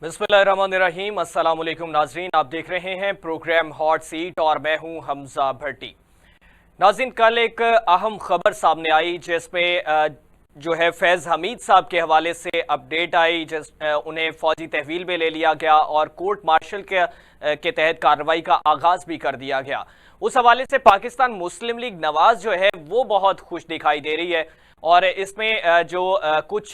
बिस्मिल्लाहिर्रहमानिर्रहीम। अस्सलाम वालेकुम नाजरीन, आप देख रहे हैं प्रोग्राम हॉट सीट और मैं हूं हमजा भट्टी। नाजरीन, कल एक अहम खबर सामने आई जिसमें जो है फैज़ हमीद साहब के हवाले से अपडेट आई, उन्हें फौजी तहवील में ले लिया गया और कोर्ट मार्शल के तहत कार्रवाई का आगाज भी कर दिया गया। उस हवाले से पाकिस्तान मुस्लिम लीग नवाज जो है वो बहुत खुश दिखाई दे रही है और इसमें जो कुछ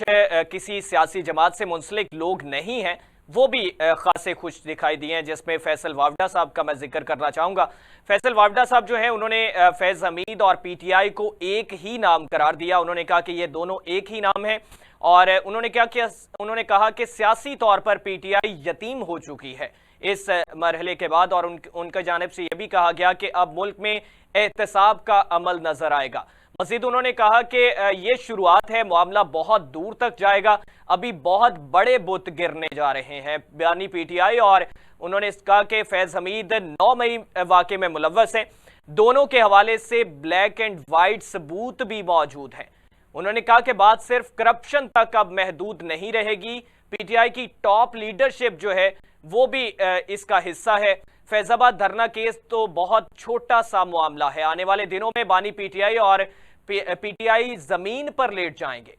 किसी सियासी जमात से मुंसलिक लोग नहीं हैं वो भी खासे खुश दिखाई दिए हैं, जिसमें फैसल वावडा साहब का मैं जिक्र करना चाहूँगा। फैसल वावडा साहब जो है उन्होंने फैज़ हमीद और पीटीआई को एक ही नाम करार दिया। उन्होंने कहा कि ये दोनों एक ही नाम है और उन्होंने कहा कि सियासी तौर पर पीटीआई यतीम हो चुकी है इस मरहले के बाद, और उनकी जानिब से यह भी कहा गया कि अब मुल्क में एहतसाब का अमल नजर आएगा। मजीद उन्होंने कहा कि ये शुरुआत है, मामला बहुत दूर तक जाएगा, अभी बहुत बड़े बुत गिरने जा रहे हैं बयानी पीटीआई। और उन्होंने कहा कि फैज़ हमीद 9 मई वाक़े में मुलव्वस हैं। दोनों के हवाले से ब्लैक एंड वाइट सबूत भी मौजूद हैं। उन्होंने कहा कि बात सिर्फ करप्शन तक अब महदूद नहीं रहेगी, पीटीआई की टॉप लीडरशिप जो है वो भी इसका हिस्सा है। फैजाबाद धरना केस तो बहुत छोटा सा मामला है, आने वाले दिनों में बानी पीटीआई और पीटीआई जमीन पर लेट जाएंगे।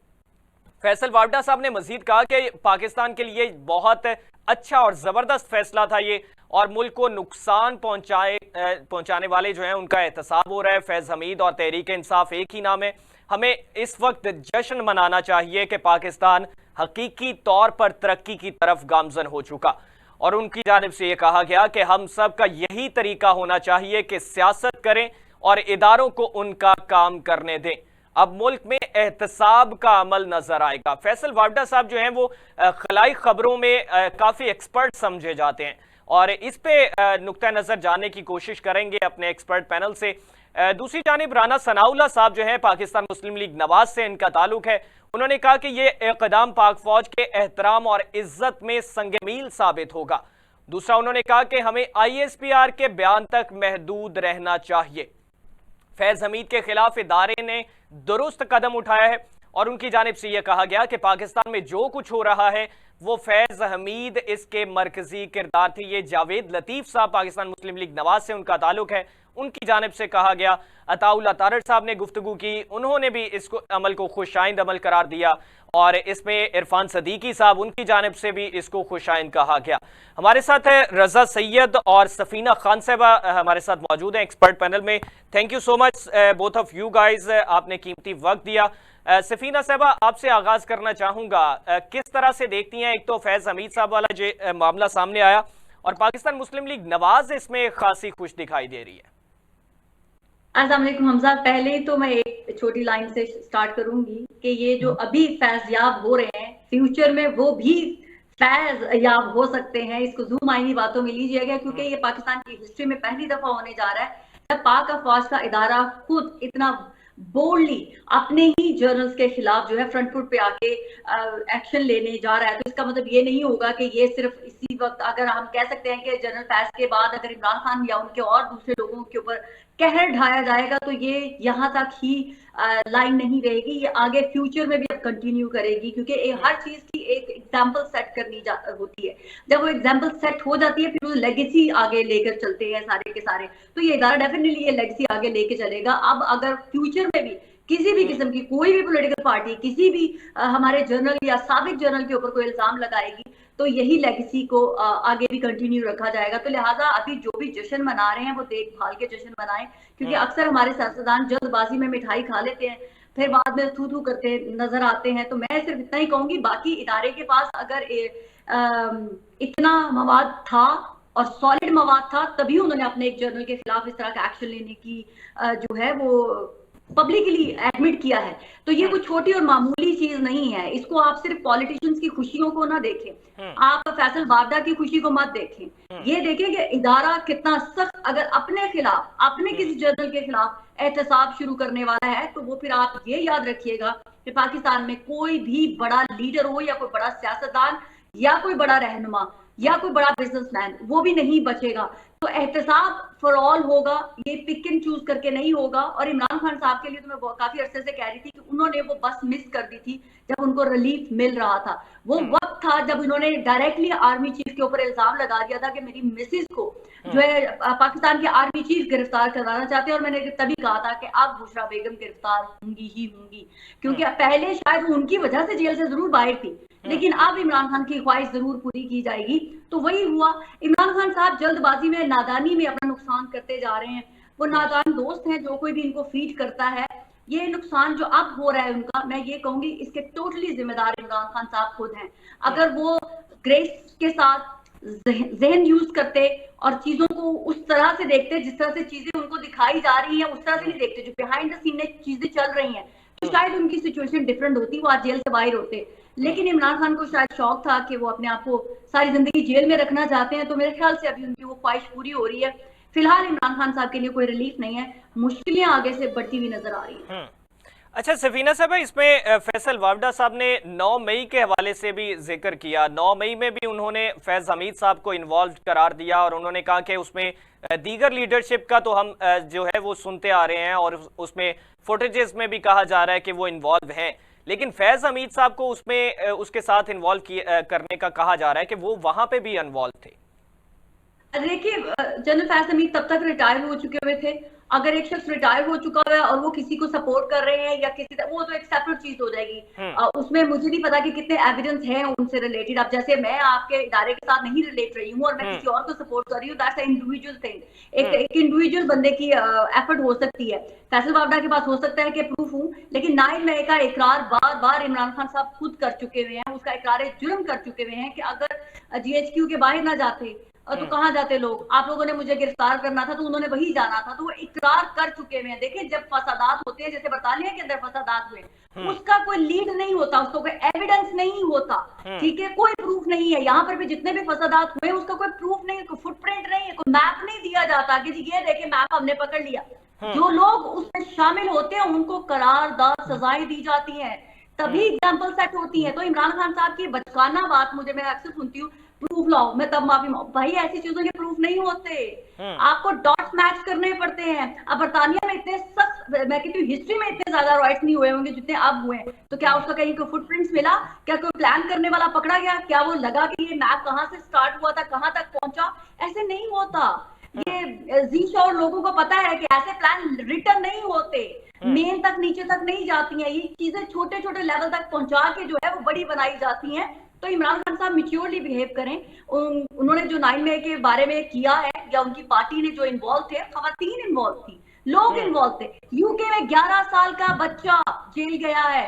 फैसल वावडा साहब ने मजीद कहा कि पाकिस्तान के लिए बहुत अच्छा और जबरदस्त फैसला था ये, और मुल्क को नुकसान पहुंचाने वाले जो हैं उनका एहतसाब हो रहा है। फैज हमीद और तहरीक इंसाफ एक ही नाम है। हमें इस वक्त जश्न मनाना चाहिए कि पाकिस्तान हकीकी तौर पर तरक्की की तरफ गामजन हो चुका। और उनकी जानिब से यह कहा गया कि हम सब का यही तरीका होना चाहिए कि सियासत करें और इदारों को उनका काम करने दें। अब मुल्क में एहतसाब का अमल नजर आएगा। फैसल वावडा साहब जो हैं वो खलाई खबरों में काफी एक्सपर्ट समझे जाते हैं और इस पे नुक्ता नजर जानने की कोशिश करेंगे अपने एक्सपर्ट पैनल से। दूसरी जानिब राना सनाउल्लाह साहब जो है पाकिस्तान मुस्लिम लीग नवाज से इनका ताल्लुक है। उन्होंने कहा कि यह इक़दाम पाक फौज के एहतराम और इज्जत में संगमील साबित होगा। दूसरा, उन्होंने कहा कि हमें ISPR के बयान तक महदूद रहना चाहिए। फैज हमीद के खिलाफ इदारे ने दुरुस्त कदम उठाया है और उनकी जानिब से यह कहा गया कि पाकिस्तान में जो कुछ हो रहा है वो फैज हमीद इसके मरकजी किरदार थे। ये जावेद लतीफ साहब पाकिस्तान मुस्लिम लीग नवाज से उनका ताल्लुक है, उनकी जानिब से कहा गया। अताउल्लाह तारड़ साहब ने गुफ्तगू की, उन्होंने भी इसको अमल को खुशाइंद अमल करार दिया और इसमें इरफान सदीकी साहब, उनकी जानिब से भी इसको खुशाइंद कहा गया। हमारे साथ है रजा सैयद और सफीना खान साहबा हमारे साथ मौजूद हैं एक्सपर्ट पैनल में। Thank you so much both of you guys, आपने कीमती वक्त दिया। सफीना साहबा, आपसे आगाज करना चाहूंगा, किस तरह से देखती हैं, एक तो फैज हमीद साहब वाला जो मामला सामने आया और पाकिस्तान मुस्लिम लीग नवाज इसमें खासी खुश दिखाई दे रही है। अस्सलाम वालेकुम हमजा, पहले तो मैं एक छोटी लाइन से स्टार्ट करूंगी कि ये जो अभी फैज याब हो रहे हैं, फ्यूचर में वो भी फैज याब हो सकते हैं। इसको जूम आईनी बातों में लीजिएगा क्योंकि ये पाकिस्तान की हिस्ट्री में पहली दफा होने जा रहा है जब पाक अफवाज का इदारा खुद इतना बोल्डली अपने ही जर्नल्स के खिलाफ जो है फ्रंट फुट पे आके एक्शन लेने जा रहा है। तो इसका मतलब ये नहीं होगा कि ये सिर्फ इसी वक्त, अगर हम कह सकते हैं कि जनरल फैज के बाद अगर इमरान खान या उनके और दूसरे लोगों के ऊपर कहर ढाया जाएगा तो ये यहाँ तक ही लाइन नहीं रहेगी, ये आगे फ्यूचर में भी अब कंटिन्यू करेगी क्योंकि हर चीज की एक एग्जाम्पल सेट करनी होती है। जब वो एग्जाम्पल सेट हो जाती है फिर वो लेगेसी आगे लेकर चलते हैं सारे के सारे, तो ये इदारा डेफिनेटली ये लेगेसी आगे लेके चलेगा। अब अगर फ्यूचर में भी किसी भी किस्म की कोई भी पॉलिटिकल पार्टी किसी भी हमारे जर्नल या साबिक जर्नल के ऊपर कोई इल्जाम लगाएगी तो यही लेगेसी को आगे भी कंटिन्यू रखा जाएगा। तो लिहाजा अभी जो भी जश्न मना रहे हैं वो देखभाल के जश्न मनाएं, क्योंकि अक्सर हमारे सियासतदान जल्दबाजी में मिठाई खा लेते हैं फिर बाद में थू थू करते नजर आते हैं। तो मैं सिर्फ इतना ही कहूंगी, बाकी इदारे के पास अगर इतना मवाद था और सॉलिड मवाद था तभी उन्होंने अपने एक जर्नल के खिलाफ इस तरह का एक्शन लेने की जो है वो पब्लिकली एडमिट किया है। तो ये कोई छोटी और मामूली चीज नहीं है। इसको आप सिर्फ पॉलिटिशियंस की खुशियों को ना देखें, आप फैसल वावडा की खुशी को मत देखें। ये देखें कि इदारा कितना सख्त अगर अपने खिलाफ अपने किसी जर्नल के खिलाफ एहतसाब शुरू करने वाला है तो वो फिर आप ये याद रखिएगा कि पाकिस्तान में कोई भी बड़ा लीडर हो या कोई बड़ा सियासतदान या कोई बड़ा रहनुमा या कोई बड़ा बिजनेसमैन वो भी नहीं बचेगा। तो एहतसाब फॉर ऑल होगा, ये पिक एंड चूज करके नहीं होगा। और इमरान खान साहब के लिए तो मैं काफी अरसे से कह रही थी कि उन्होंने वो बस मिस कर दी थी जब उनको रिलीफ मिल रहा था। वो वक्त वक्त था जब इन्होंने डायरेक्टली आर्मी चीफ के ऊपर इल्जाम लगा दिया था कि मेरी मिसेज को जो है पाकिस्तान के आर्मी चीफ गिरफ्तार करवाना चाहते हैं, और मैंने तभी कहा था कि अब बुशरा बेगम गिरफ्तार होंगी ही होंगी, क्योंकि पहले शायद उनकी वजह से जेल से जरूर बाहर थी, लेकिन अब इमरान खान की ख्वाहिश जरूर पूरी की जाएगी। तो वही हुआ। इमरान खान साहब जल्दबाजी में, नादानी में अपना नुकसान करते जा रहे हैं। वो नादान दोस्त हैं, जो कोई भी इनको फीड करता है। ये नुकसान जो अब हो रहा है उनका, मैं ये कहूंगी इसके टोटली जिम्मेदार इमरान खान साहब खुद हैं। अगर वो ग्रेस के साथ जहन यूज करते और चीजों को उस तरह से देखते जिस तरह से चीजें उनको दिखाई जा रही हैं, उस तरह से नहीं देखते जो बिहाइंड द सीन चीजें चल रही हैं, तो शायद उनकी सिचुएशन डिफरेंट होती, वो आज जेल से बाहर होते। लेकिन इमरान खान को शायद शौक था कि वो अपने आप को सारी जिंदगी जेल में रखना चाहते हैं, तो मेरे ख्याल से अभी उनकी वो ख्वाहिश पूरी हो रही है। फिलहाल इमरान खान साहब के लिए कोई रिलीफ नहीं है, मुश्किलें आगे से बढ़ती हुई नजर आ रही हैं। अच्छा सफीना साहब, इसमें फैसल वावडा साहब ने 9 मई के हवाले से भी जिक्र किया। 9 मई में भी उन्होंने फैज हमीद साहब को इन्वॉल्व करार दिया और उन्होंने कहा कि उसमें दीगर लीडरशिप का तो हम जो है वो सुनते आ रहे हैं और उसमें फुटेजेस में भी कहा जा रहा है कि वो इन्वॉल्व हैं, लेकिन फैज हमीद साहब को उसमें उसके साथ इन्वॉल्व करने का कहा जा रहा है कि वो वहां पे भी इन्वॉल्व थे। देखिए, जनरल फैज हमीद तब तक रिटायर हो चुके हुए थे। अगर एक शख्स रिटायर हो चुका है और वो किसी को सपोर्ट कर रहे हैं या किसी, वो तो एक सेपरेट चीज हो जाएगी। उसमें मुझे नहीं पता कि कितने एविडेंस हैं उनसे रिलेटेड। अब जैसे मैं आपके इदारे के साथ नहीं रिलेट रही हूँ और मैं किसी और को सपोर्ट कर रही हूँ, दैट्स इंडिविजुअल थिंग। एक इंडिविजुअल बंदे की एफर्ट हो सकती है। फैसल वावडा के पास हो सकता है कि प्रूफ हूँ, लेकिन 9 मई का इकरार बार बार इमरान खान साहब खुद कर चुके हुए हैं, उसका इकरार जुर्म कर चुके हुए हैं कि अगर GHQ के बाहर ना जाते तो कहाँ जाते लोग। आप लोगों ने मुझे गिरफ्तार करना था तो उन्होंने वही जाना था, तो वो इकरार कर चुके हुए हैं। देखिए, जब फसादात होते हैं, जैसे बरतानिया के अंदर फसादात हुए, उसका कोई लीड नहीं होता, उसका कोई एविडेंस नहीं होता, ठीक है, कोई प्रूफ नहीं है। यहाँ पर भी जितने भी फसादात हुए उसका कोई प्रूफ नहीं, कोई फुटप्रिंट नहीं है, कोई मैप नहीं दिया जाता कि जी ये देखिए मैप हमने पकड़ लिया। जो लोग उसमें शामिल होते हैं उनको करारदार सजाएं दी जाती हैं, तभी एग्जाम्पल सेट होती है। तो इमरान खान साहब की बचकाना बात मुझे, मैं अक्सर सुनती हूँ, प्रूफ लाओ, मैं तब माफी भाई, ऐसी चीजों के प्रूफ नहीं होते। आपको डॉट्स मैच करने पड़ते हैं। अब बरतानिया में इतने सख्त, मैं कहती हूँ हिस्ट्री में इतने ज्यादा राइट्स नहीं हुए होंगे जितने अब हुए, तो क्या उसका कहीं कोई फुटप्रिंट्स मिला? क्या कोई प्लान करने वाला पकड़ा गया? क्या वो लगा कि ये मैप कहाँ से स्टार्ट हुआ था, कहाँ तक पहुंचा? ऐसे नहीं होता। ये जीश और लोगों को पता है कि ऐसे प्लान रिटर्न नहीं होते, मेन तक नीचे तक नहीं जाती हैं। ये चीजें छोटे छोटे लेवल तक पहुंचा के जो है वो बड़ी बनाई जाती हैं। तो इमरान खान साहब मैच्योरली बिहेव करें। उन्होंने जो 9 मई के बारे में किया है, या उनकी पार्टी ने जो इन्वॉल्व थे, खवातीन इन्वॉल्व थी, लोग इन्वॉल्व थे। यूके में 11 साल का बच्चा जेल गया है,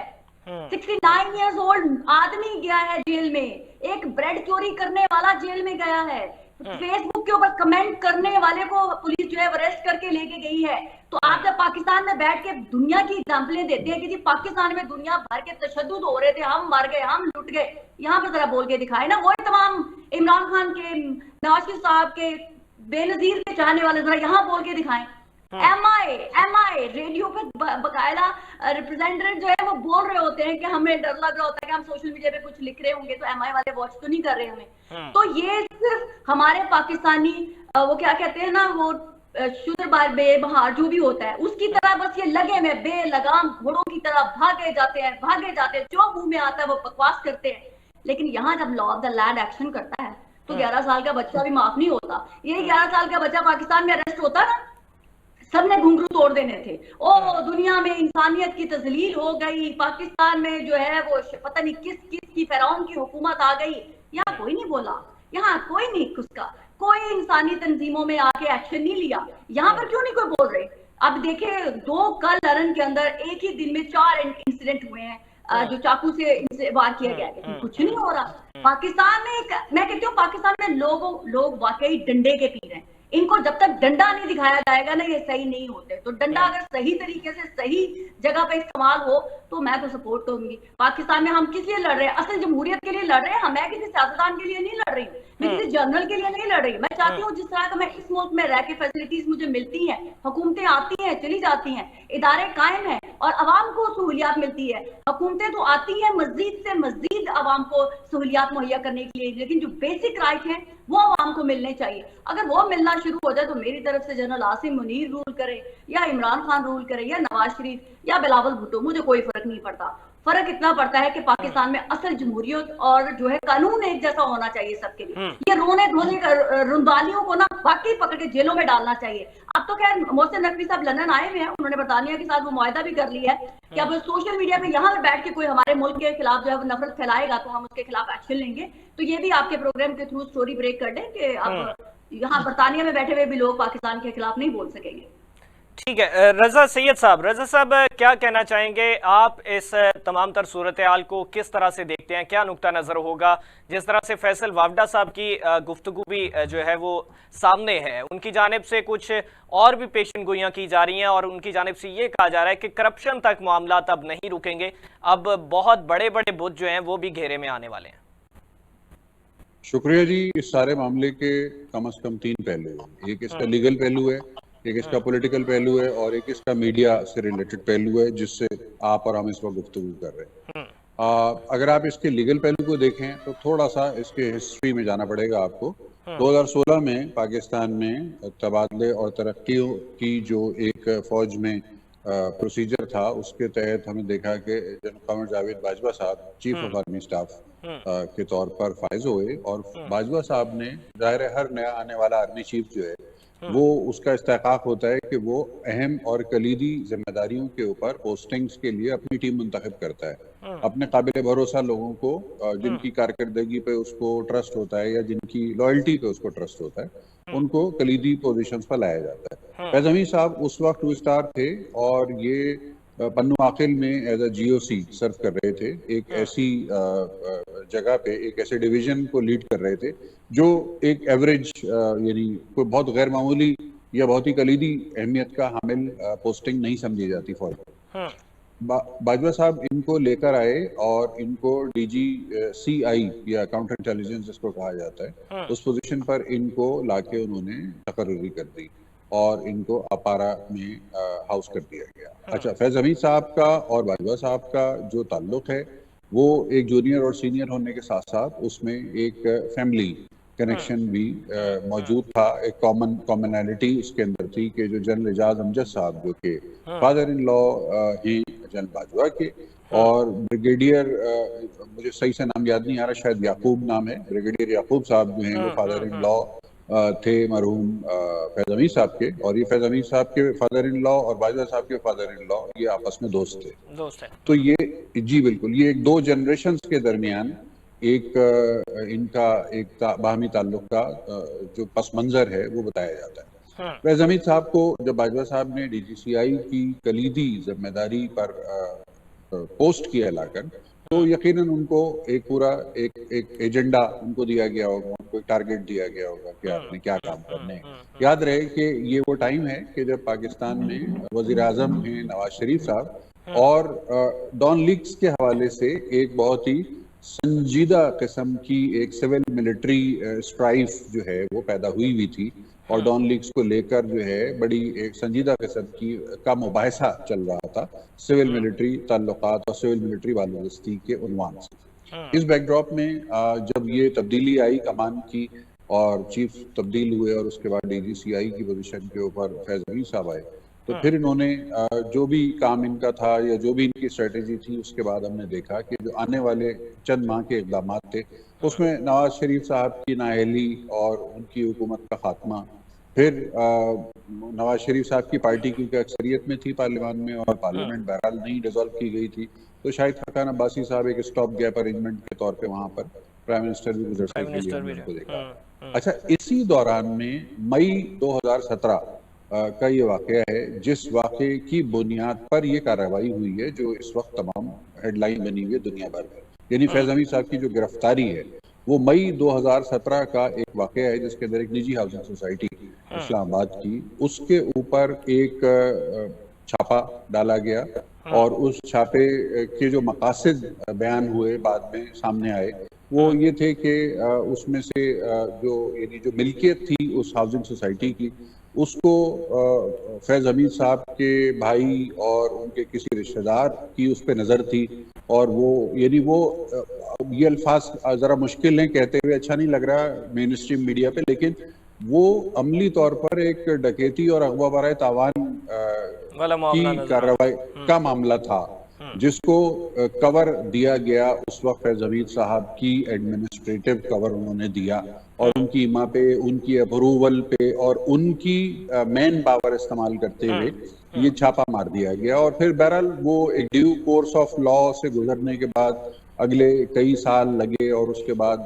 69 इयर्स ओल्ड आदमी गया है जेल में, एक ब्रेड चोरी करने वाला जेल में गया है, फेसबुक के ऊपर कमेंट करने वाले को पुलिस जो है अरेस्ट करके लेके गई है। तो आप जब पाकिस्तान में बैठ के दुनिया की एग्जाम्पलें देते हैं कि जी पाकिस्तान में दुनिया भर के तशद्दुद हो रहे थे, हम मर गए, हम लुट गए, यहाँ पे जरा बोल के दिखाए ना। वही तमाम इमरान खान के, नवाज शरीफ साहब के, बेनजीर के चाहने वाले जरा यहाँ बोल के दिखाएं। MI रेडियो पे बकायदा रिप्रेजेंटेटिव जो है वो बोल रहे होते हैं कि हमें डर लग रहा होता है कि हम सोशल मीडिया पे कुछ लिख रहे होंगे तो MI वाले वॉच तो नहीं कर रहे हमें। तो ये सिर्फ हमारे पाकिस्तानी वो क्या कहते हैं ना, वो शुद्र बेबहार जो भी होता है उसकी तरह बस ये लगे में बेलगाम घोड़ों की तरह भागे जाते हैं, जो मुंह में आता है वो बकवास करते हैं। लेकिन यहाँ जब law of the land action करता है तो 11 साल का बच्चा भी माफ नहीं होता। ये 11 साल का बच्चा पाकिस्तान में अरेस्ट होता ना, सबने घुंघरू तोड़ देने थे। ओ दुनिया में इंसानियत की तजलील हो गई, पाकिस्तान में जो है वो पता नहीं किस किस की फिरौन की हुकूमत आ गई। यहाँ कोई नहीं बोला, यहाँ कोई नहीं, उसका कोई इंसानी तंजीमों में आके एक्शन नहीं लिया। यहाँ पर क्यों नहीं कोई बोल रहे? अब देखे 2 कल लरन के अंदर एक ही दिन में 4 इंसिडेंट हुए हैं, जो चाकू से इनसे वार किया गया है, कुछ नहीं हो रहा। पाकिस्तान में मैं कहती हूँ पाकिस्तान में लोग वाकई डंडे के पीर हैं। इनको जब तक डंडा नहीं दिखाया जाएगा ना, ये सही नहीं होते। तो डंडा अगर सही तरीके से सही जगह पे इस्तेमाल हो तो मैं तो सपोर्ट करूंगी। पाकिस्तान में हम किस लिए लड़ रहे हैं? असल जमहूरियत के लिए लड़ रहे हैं। मैं किसी सियासतदान के लिए नहीं लड़ रही हूँ, मैं किसी जनरल के लिए नहीं लड़ रही। मैं चाहती हूँ जिस तरह का मैं इस मुल्क में रह के फैसिलिटीज मुझे मिलती हैं, हुकूमतें आती हैं चली जाती हैं, इदारे कायम है और अवाम को सहूलियात मिलती है। हुकूमतें तो आती है मजीद से मजीद अवाम को सहूलियात मुहैया करने के लिए, लेकिन जो बेसिक राइट है वो अवाम को मिलने चाहिए। अगर वो मिलना शुरू हो जाए तो मेरी तरफ से जनरल आसिम मुनीर रूल करे या इमरान खान रूल करे या नवाज शरीफ या बिलावल भुट्टो, मुझे कोई फर्क नहीं पड़ता। फर्क इतना पड़ता है कि पाकिस्तान में असल जमहूरियत और जो है कानून एक जैसा होना चाहिए सबके लिए। ये रोने धोने रुंदालियों को ना वाकई पकड़ के जेलों में डालना चाहिए। अब तो खैर मोहसिन नकवी साहब लंदन आए हुए हैं, उन्होंने बरतानिया के साथ वो मुआहदा भी कर लिया है कि अब सोशल मीडिया पे यहाँ बैठ के कोई हमारे मुल्क के खिलाफ जो है नफरत फैलाएगा तो हम उसके खिलाफ एक्शन लेंगे। तो ये भी आपके प्रोग्राम के थ्रू स्टोरी ब्रेक कर दें कि अब यहाँ बरतानिया में बैठे हुए भी लोग पाकिस्तान के खिलाफ नहीं बोल सकेंगे। ठीक है, रजा सैयद साहब, रजा साहब क्या कहना चाहेंगे आप इस तमाम तर सूरत हाल को किस तरह से देखते हैं, क्या नुक्ता नज़र होगा? जिस तरह से फैसल वावडा साहब की गुफ्तगू भी जो है वो सामने है, उनकी जानिब से कुछ और भी पेशन गोइयाँ की जा रही हैं और उनकी जानिब से ये कहा जा रहा है कि करप्शन तक मामला अब नहीं रुकेंगे, अब बहुत बड़े बड़े बुत जो हैं वो भी घेरे में आने वाले हैं। शुक्रिया जी। इस सारे मामले के कम से कम 3 पहलू हैं। एक इसका लीगल पहलू है, एक इसका पॉलिटिकल पहलू है और एक इसका मीडिया से रिलेटेड पहलू है जिससे आप और हम इस वक्त गुफ्तगू कर रहे हैं। अगर आप इसके लीगल पहलू को देखें तो थोड़ा सा इसके हिस्ट्री में जाना पड़ेगा आपको। 2016 में पाकिस्तान में तबादले और तरक्कियों की जो एक फौज में प्रोसीजर था, उसके तहत हमें देखा कि जनरल कमर जावेद बाजवा साहब चीफ ऑफ आर्मी स्टाफ के तौर पर फाइज हुए और बाजवा साहब ने, जाहिर है हर नया आने वाला आर्मी चीफ जो है वो उसका इस्तेकाक होता है कि वो अहम और कलीदी जिम्मेदारियों के ऊपर पोस्टिंग्स के लिए अपनी टीम मुंतखब करता है। अपने काबिल भरोसा लोगों को, जिनकी कारकर्दगी पे उसको ट्रस्ट होता है या जिनकी लॉयल्टी पे उसको ट्रस्ट होता है, उनको कलीदी पोजीशंस पर लाया जाता है। फैज हमीद साहब उस वक्त 2 स्टार थे और ये पन्नू आकिल में एज अ GOC सर्व कर रहे थे। एक ऐसी जगह पे, एक ऐसे डिवीजन को लीड कर रहे थे जो एक एवरेज यानी कोई बहुत गैर मामूली या बहुत ही कलीदी अहमियत का हामिल पोस्टिंग नहीं समझी जाती फौज में। बाजवा साहब इनको लेकर आए और इनको DGCI या काउंटर इंटेलिजेंस जिसको कहा जाता है, उस पोजीशन पर इनको लाके उन्होंने तकर्री कर दी और इनको अपारा में हाउस कर दिया गया। अच्छा, फैज हमीद साहब का और बाजवा साहब का जो ताल्लुक है वो एक जूनियर और सीनियर होने के साथ साथ उसमें एक फैमिली कनेक्शन भी मौजूद था। एक कॉमनैलिटी उसके अंदर थी कि जो जनरल एजाज अमजद साहब जो के father in law he general Bajwa के, और ब्रिगेडियर मुझे सही से नाम याद नहीं आ रहा, शायद याकूब नाम है, ब्रिगेडियर याकूब साहब जो हैं वो फादर इन लॉ थे मरहूम फैज हमीद साहब के, और ये फैज हमीद साहब के फादर इन लॉ और बाजवा साहब के फादर इन लॉ ये आपस में दोस्त थे। तो ये जी बिल्कुल, ये एक 2 जनरेशंस के दरमियान एक इनका एक बाहमी ताल्लुक का जो पस मंजर है वो बताया जाता है। फैज हमीद साहब को जब बाजवा साहब ने DGCI की कलीदी जिम्मेदारी पर पोस्ट किया लाकर, तो यकीनन उनको एक पूरा एक एजेंडा उनको दिया गया होगा, उनको एक टारगेट दिया गया होगा कि आपने क्या काम करने हैं। याद रहे कि ये वो टाइम है कि जब पाकिस्तान में वजीर आजम हैं नवाज शरीफ साहब और डॉन लीग्स के हवाले से एक बहुत ही संजीदा किस्म की एक सिविल मिलिट्री स्ट्राइफ जो है वो पैदा हुई थी और डॉन लीग्स को लेकर जो है बड़ी एक संजीदा किस्म का मुबाहिसा चल रहा था सिविल मिलिट्री ताल्लुकात और सिविल मिलिट्री बालदस्ती के उन्वान से। इस बैकड्रॉप में जब ये तब्दीली आई कमान की और चीफ तब्दील हुए और उसके बाद DGCI की पोजीशन के ऊपर फैज हमीद साहब आए, तो फिर इन्होंने जो भी काम इनका था या जो भी इनकी स्ट्रेटेजी थी, उसके बाद हमने देखा कि जो आने वाले चंद माह के इक़दाम थे उसमें नवाज शरीफ साहब की नाअहली और उनकी हुकूमत का खात्मा, फिर नवाज शरीफ साहब की पार्टी क्योंकि अक्सरियत में थी पार्लियामान में और पार्लियामेंट बहरहाल नहीं डिसॉल्व की गई थी, तो शायद हकान अब्बासी साहब एक स्टॉप गैप अरेंजमेंट के तौर पे वहाँ पर प्राइम मिनिस्टर भी गुजर सकते उनको देखा। अच्छा, इसी दौरान में मई 2017 का ये वाकया है जिस वाकये की बुनियाद पर ये कार्रवाई हुई है जो इस वक्त तमाम हेडलाइन बनी हुई है दुनिया भर में, यानी फैज हमीद साहब की जो गिरफ्तारी है वो मई 2017 का एक वाकया है जिसके अंदर एक निजी हाउसिंग सोसाइटी इस्लामाबाद की, उसके ऊपर एक छापा डाला गया और उस छापे के जो मकासद बयान हुए बाद में सामने आए वो ये थे कि उसमें से जो मिल्कियत थी उस हाउसिंग सोसाइटी की उसको फैज हमीद साहब के भाई और उनके किसी रिश्तेदार की उस पर नज़र थी और वो यानी वो ये अल्फाज ज़रा मुश्किल हैं कहते हुए, अच्छा नहीं लग रहा मेन स्ट्रीम मीडिया पे, लेकिन वो अमली तौर पर एक डकैती और अगवा बराए तावान की कार्रवाई का मामला था। जिसको कवर दिया गया उस वक्त फैज हमीद साहब की एडमिनिस्ट्रेटिव कवर उन्होंने दिया और उनकी इमा पे, उनकी अप्रूवल पे और उनकी मैन पावर इस्तेमाल करते हुए ये छापा मार दिया गया। और फिर बहरहाल वो एक ड्यू कोर्स ऑफ लॉ से गुजरने के बाद अगले कई साल लगे और उसके बाद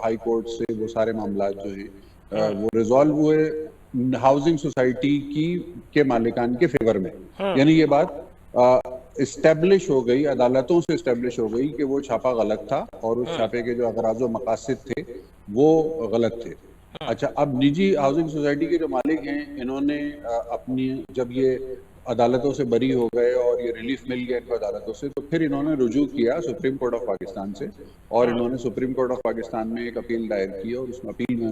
हाई कोर्ट से वो सारे मामला जो है वो रिजॉल्व हुए हाउसिंग सोसाइटी के मालिकान के फेवर में। यानी ये बात इस्टेब्लिश हो गई, अदालतों से इस्टेब्लिश हो गई कि वो छापा गलत था और उस छापे के जो अगराज व मकासद थे वो गलत थे। अच्छा, अब निजी हाउसिंग सोसाइटी के जो मालिक हैं इन्होंने अपनी जब ये अदालतों से बरी हो गए और ये रिलीफ मिल गया इनको अदालतों से, तो फिर इन्होंने रुजू किया सुप्रीम कोर्ट ऑफ पाकिस्तान से और इन्होंने सुप्रीम कोर्ट ऑफ पाकिस्तान में एक अपील दायर की और उस अपील में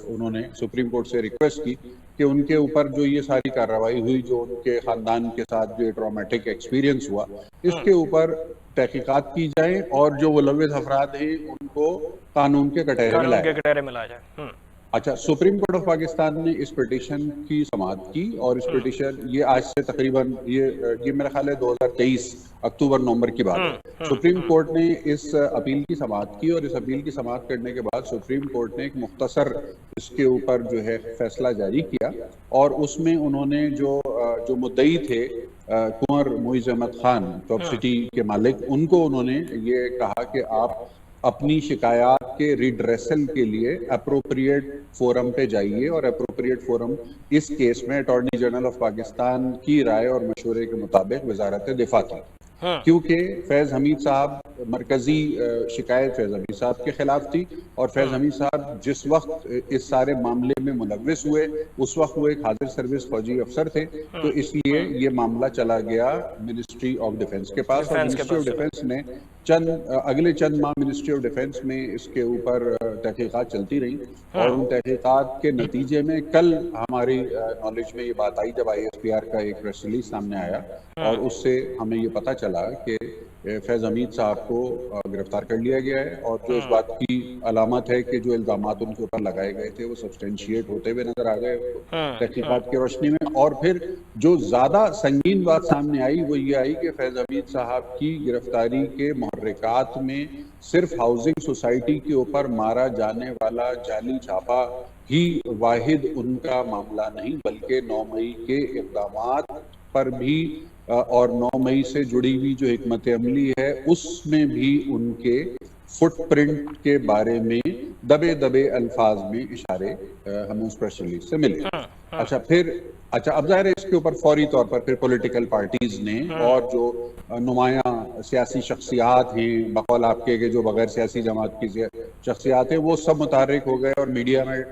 उन्होंने सुप्रीम कोर्ट से रिक्वेस्ट की कि उनके ऊपर जो ये सारी कार्रवाई हुई, जो उनके खानदान के साथ जो ट्रॉमेटिक एक्सपीरियंस हुआ, इसके ऊपर तहकीकात की जाए और जो मुलव्विस अफराद हैं उनको कानून के कटहरे में लाया जाए। अच्छा, सुप्रीम कोर्ट ऑफ पाकिस्तान ने इस पिटीशन की समाअत की और इस पिटीशन ये आज से तकरीबन ये मेरा ख्याल है 2023 अक्टूबर-नवंबर की बात है। सुप्रीम कोर्ट ने इस अपील की समाअत की और इस अपील की समाअत करने के बाद सुप्रीम कोर्ट ने एक मुख्तसर इसके ऊपर जो है फैसला जारी किया और उसमें उन्होंने जो मुद्दई थे कुंवर मुइज़ अहमद खान टॉप सिटी के मालिक, उनको उन्होंने ये कहा कि आप अपनी शिकायत के रिड्रेसल के लिए अप्रोप्रिएट फोरम पे जाइए और अप्रोप्रिएट फोरम इस केस में अटॉर्नी जनरल ऑफ पाकिस्तान की राय और मशवरे के मुताबिक वजारत दिफा थी। क्योंकि फैज हमीद साहब मरकजी शिकायत फैज हमीद साहब के खिलाफ थी और फैज हमीद साहब जिस वक्त इस सारे मामले में मुलव्विस हुए उस वक्त वो एक हाजिर सर्विस फौजी अफसर थे, तो इसलिए ये मामला चला गया मिनिस्ट्री ऑफ डिफेंस के पास और मिनिस्ट्री ऑफ डिफेंस ने अगले चंद माह मिनिस्ट्री ऑफ डिफेंस में इसके ऊपर तहकीकात चलती रही और उन तहकीकात के नतीजे में कल हमारी नॉलेज में ये बात आई जब ISPR का एक प्रेस रिलीज सामने आया और उससे हमें ये पता चला कि फैज हमीद साहब को गिरफ्तार कर लिया गया है और जो इस बात की अलामत है कि जो इल्जामात उनके ऊपर लगाए गए थे वो सब्सटेंशिएट होते हुए नजर आ गए तहकीकात की रोशनी में। और फिर जो ज्यादा संगीन बात सामने आई वो ये आई कि फैज हमीद साहब की गिरफ्तारी के मुहर्रिकात में सिर्फ हाउसिंग सोसाइटी के ऊपर मारा जाने वाला जाली छापा ही वाहिद उनका मामला नहीं, बल्कि 9 मई के इक़दामात पर भी और 9 मई से जुड़ी हुई जो हिकमत अमली है उसमें भी उनके फुटप्रिंट के बारे में दबे दबे अल्फाज में इशारे हमें उस प्रेस रिलीज से मिले। अच्छा, अब जाहिर है इसके ऊपर फौरी तौर पर फिर पॉलिटिकल पार्टीज ने और जो नुमाया सियासी शख्सियात हैं, बकौल आपके के जो बगैर सियासी जमात की शख्सियात हैं, वो सब मुतारिक हो गए और मीडिया में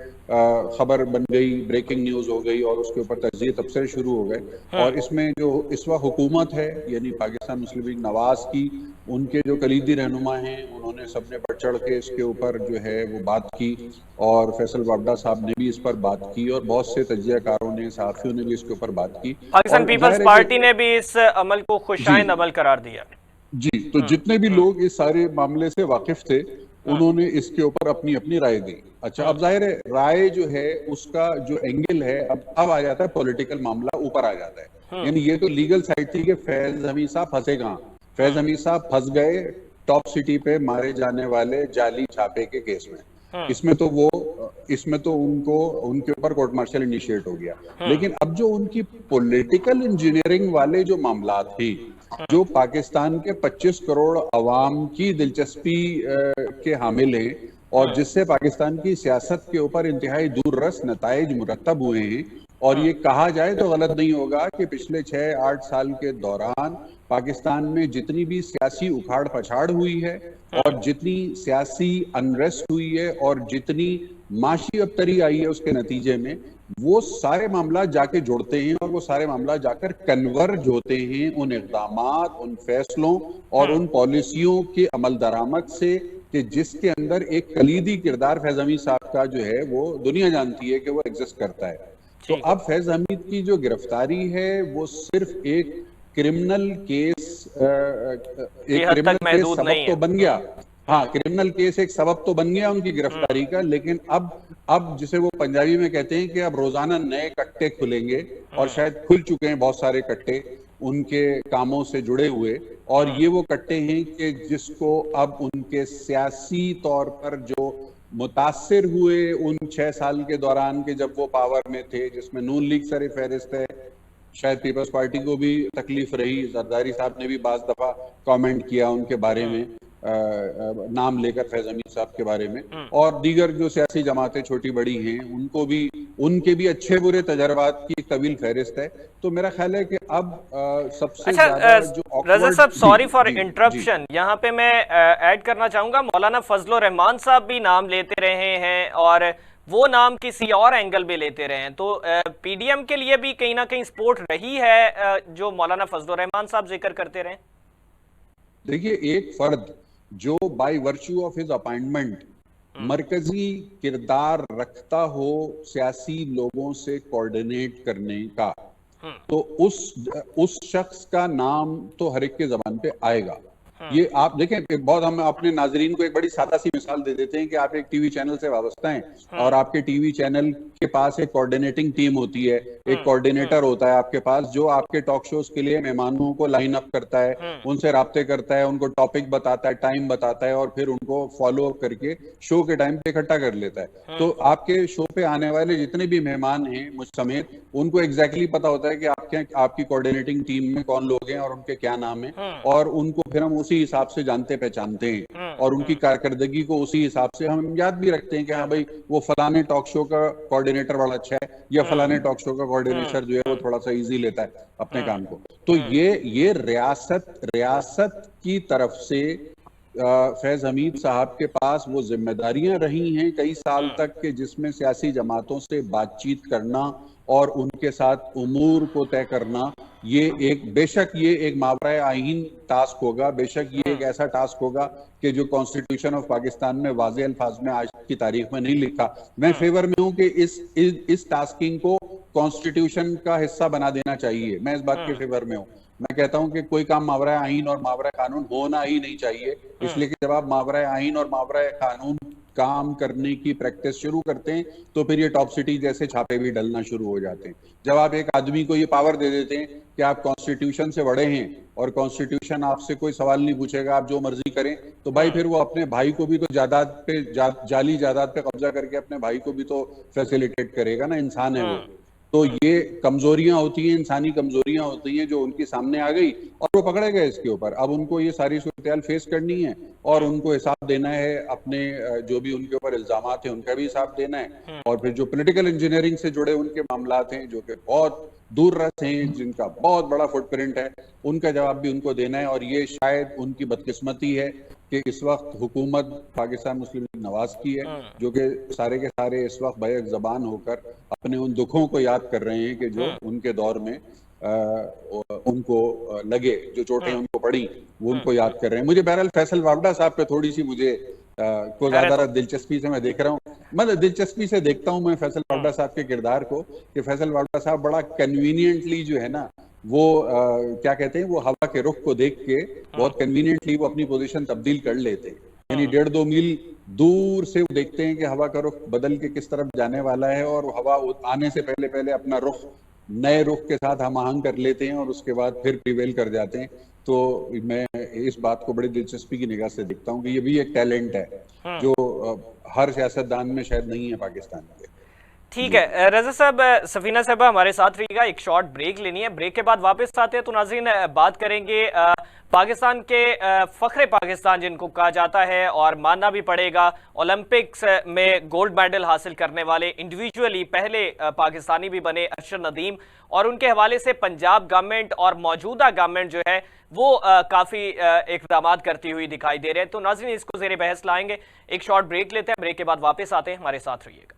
खबर बन गई, ब्रेकिंग न्यूज हो गई और उसके ऊपर तज्जिए तबसरे शुरू हो गए। और इसमें जो इस वक्त हुकूमत है यानी पाकिस्तान मुस्लिम लीग नवाज की, उनके जो कलीदी रहनुमा हैं उन्होंने सबने बढ़ चढ़ के इसके ऊपर जो है वो बात की और फैसल वाबडा साहब ने भी इस पर बात की और बहुत से तजियाकारों ने, सहाफियों ने भी इसके ऊपर बात की। पाकिस्तान पीपल्स पार्टी ने भी इस अमल को खुशाइन अमल करार दिया। जी, तो जितने भी लोग इस सारे मामले से वाकिफ थे उन्होंने इसके ऊपर अपनी अपनी राय दी। अच्छा, अब जाहिर है राय जो है उसका जो एंगल है अब आ जाता है पॉलिटिकल मामला ऊपर आ जाता है। यानी ये तो लीगल साइड थी कि फैज हमीद साहब फंसे कहाँ, फैज हमीद साहब फंस गए टॉप सिटी पे मारे जाने वाले जाली छापे के केस में। इसमें तो उनके ऊपर कोर्ट मार्शल इनिशिएट हो गया। लेकिन अब जो उनकी पॉलिटिकल इंजीनियरिंग वाले जो मामला थे, जो पाकिस्तान के 25 करोड़ अवाम की दिलचस्पी के हामिल हैं और जिससे पाकिस्तान की सियासत के ऊपर इंतहाई दूररस नताइज मुरतब हुए हैं, और ये कहा जाए तो गलत नहीं होगा कि पिछले 6-8 साल के दौरान पाकिस्तान में जितनी भी सियासी उखाड़ पछाड़ हुई है और जितनी सियासी अनरेस्ट हुई है और जितनी माशी अबतरी आई है उसके नतीजे में, वो सारे मामला जाके जुड़ते हैं और वो सारे मामला जाकर कन्वर्ज होते हैं उन इक़दामात, उन फैसलों और उन पॉलिसियों के अमल दरामद से कि जिसके अंदर एक कलीदी किरदार फैज हमीद साहब का जो है वो दुनिया जानती है कि वो एग्जिस्ट करता है। तो अब फैज हमीद की जो गिरफ्तारी है वो सिर्फ एक क्रिमिनल केस सबब तो बन गया। हाँ, क्रिमिनल केस एक सबब तो बन गया उनकी गिरफ्तारी का, लेकिन अब जिसे वो पंजाबी में कहते हैं कि अब रोजाना नए कट्टे खुलेंगे और शायद खुल चुके हैं बहुत सारे कट्टे उनके कामों से जुड़े हुए, और ये वो कट्टे हैं कि जिसको अब उनके सियासी तौर पर जो मुतासिर हुए उन 6 साल के दौरान के जब वो पावर में थे, जिसमें नून लीग सर फहरिस्त है, शायद पीपल्स पार्टी को भी तकलीफ रही, जरदारी साहब ने भी बाज दफा कमेंट किया उनके बारे में, नाम लेकर फैज हमीद साहब के बारे में, और दीगर जो सियासी जमातें छोटी बड़ी हैं उनको भी, उनके भी अच्छे बुरे तजर्बात की एक तवील फहरिस्त है। तो मेरा ख्याल है कि अब सबसे ज्यादा जो रजा साहब, सॉरी फॉर इंटरप्शन, यहाँ पे मैं ऐड करना चाहूंगा, मौलाना फजलुर रहमान साहब भी नाम लेते रहे हैं और वो नाम किसी और एंगल में लेते रहे हैं, तो पीडीएम के लिए भी कहीं ना कहीं सपोर्ट रही है जो मौलाना फजलुर रहमान साहब जिक्र करते रहे। देखिए, एक फर्द जो by virtue of his appointment मरकजी किरदार रखता हो सियासी लोगों से कोऑर्डिनेट करने का, तो उस शख्स का नाम तो हर एक के जबान पे आएगा। ये आप देखें, एक बहुत, हम अपने नाजरीन को एक बड़ी सादा सी मिसाल दे देते हैं कि आप एक टीवी चैनल से वाबस्ता हैं और आपके टीवी चैनल के पास एक कोऑर्डिनेटिंग टीम होती है, एक कोऑर्डिनेटर होता है आपके पास जो आपके टॉक शोज के लिए मेहमानों को लाइन अप करता है, उनसे राब्ते करता है, उनको टॉपिक बताता है, टाइम बताता है और फिर उनको फॉलो अप करके शो के टाइम पे इकट्ठा कर लेता है। तो आपके शो पे आने वाले जितने भी मेहमान हैं मुझ समेत, उनको एग्जैक्टली पता होता है कि आपकी कोऑर्डिनेटिंग टीम में कौन लोग हैं और उनके क्या नाम है, और उनको फिर हम उसी हिसाब से जानते पहचानते हैं और उनकी कारकर्दगी को उसी हिसाब से हम याद भी रखते हैं कि हाँ भाई वो फलाने टॉक शो का कोऑर्डिनेटर बड़ा अच्छा है, या फलाने टॉक शो का कोऑर्डिनेटर जो है वो थोड़ा सा इजी लेता है अपने काम को। तो ये रियासत की तरफ से फैज हमीद साहब के पास वो जिम्मेदारियां रही हैं कई साल तक के, जिसमें सियासी जमातों से बातचीत करना और उनके साथ उमूर को तय करना, बेशक ये एक मावराए आईन टास्क होगा, बेशक ये एक ऐसा टास्क होगा कि जो कॉन्स्टिट्यूशन ऑफ पाकिस्तान में वाज़े अल्फाज में आज की तारीख में नहीं लिखा। मैं फेवर में हूं कि इस टास्किंग को कॉन्स्टिट्यूशन का हिस्सा बना देना चाहिए, मैं इस बात के फेवर में हूं। मैं कहता हूं कि कोई काम मावराए आईन और मावराए कानून होना ही नहीं चाहिए, इसलिए कि जब आप मावराए आईन और मावराए कानून काम करने की प्रैक्टिस शुरू करते हैं तो फिर ये टॉप सिटी जैसे छापे भी डलना शुरू हो जाते हैं। जब आप एक आदमी को ये पावर दे देते हैं कि आप कॉन्स्टिट्यूशन से बड़े हैं और कॉन्स्टिट्यूशन आपसे कोई सवाल नहीं पूछेगा, आप जो मर्जी करें, तो भाई फिर वो अपने भाई को भी तो जाली जायदाद पे कब्जा करके अपने भाई को भी तो फैसिलिटेट करेगा ना, इंसान है वो। तो ये कमजोरियां होती हैं, इंसानी कमजोरियां होती हैं जो उनके सामने आ गई और वो पकड़े गए इसके ऊपर। अब उनको ये सारी सूरत फेस करनी है और उनको हिसाब देना है, अपने जो भी उनके ऊपर इल्जामात हैं उनका भी हिसाब देना है, और फिर जो पॉलिटिकल इंजीनियरिंग से जुड़े उनके मामलात हैं जो कि बहुत दूर रस हैं, जिनका बहुत बड़ा फुटप्रिंट है, उनका जवाब भी उनको देना है। और ये शायद उनकी बदकिस्मती है कि इस वक्त हुकूमत पाकिस्तान मुस्लिम लीग नवाज की है, जो कि सारे के सारे इस वक्त बैक जबान होकर अपने उन दुखों को याद कर रहे हैं कि जो उनके दौर में उनको लगे, जो चोटें उनको पड़ी वो उनको याद कर रहे हैं। मुझे बहरहाल फैसल वावडा साहब पे थोड़ी सी मुझे को ज्यादा दिलचस्पी से मैं देख रहा हूँ, मतलब दिलचस्पी से देखता हूँ मैं फैसल वावडा साहब के किरदार को, कि फैसल वावडा साहब बड़ा कन्वीनियंटली जो है ना वो क्या कहते हैं, वो हवा के रुख को देख के बहुत कन्वीनियंटली वो अपनी पोजीशन तब्दील कर लेते हैं। यानी 1.5-2 मील दूर से वो देखते हैं कि हवा का रुख बदल के किस तरफ जाने वाला है, और हवा आने से पहले अपना रुख नए रुख के साथ हम आहंग कर लेते हैं और उसके बाद फिर प्रिवेल कर जाते हैं। तो मैं इस बात को बड़ी दिलचस्पी की निगाह से देखता हूँ कि ये भी एक टैलेंट है जो हर सियासतदान में शायद नहीं है पाकिस्तान के। ठीक है रजा साहब, सफीना साहबा हमारे साथ रहिएगा, एक शॉर्ट ब्रेक लेनी है, ब्रेक के बाद वापस आते हैं तो नाज़रीन बात करेंगे पाकिस्तान के फख्रे पाकिस्तान जिनको कहा जाता है, और मानना भी पड़ेगा ओलंपिक्स में गोल्ड मेडल हासिल करने वाले इंडिविजुअली पहले पाकिस्तानी भी बने अरशद नदीम, और उनके हवाले से पंजाब गवर्नमेंट और मौजूदा गवर्नमेंट जो है वो काफ़ी इक़दाम करती हुई दिखाई दे रहे हैं। तो नाज़रीन इसको ज़ेरे बहस लाएंगे, एक शॉर्ट ब्रेक लेते हैं, ब्रेक के बाद वापस आते हैं, हमारे साथ रहिएगा।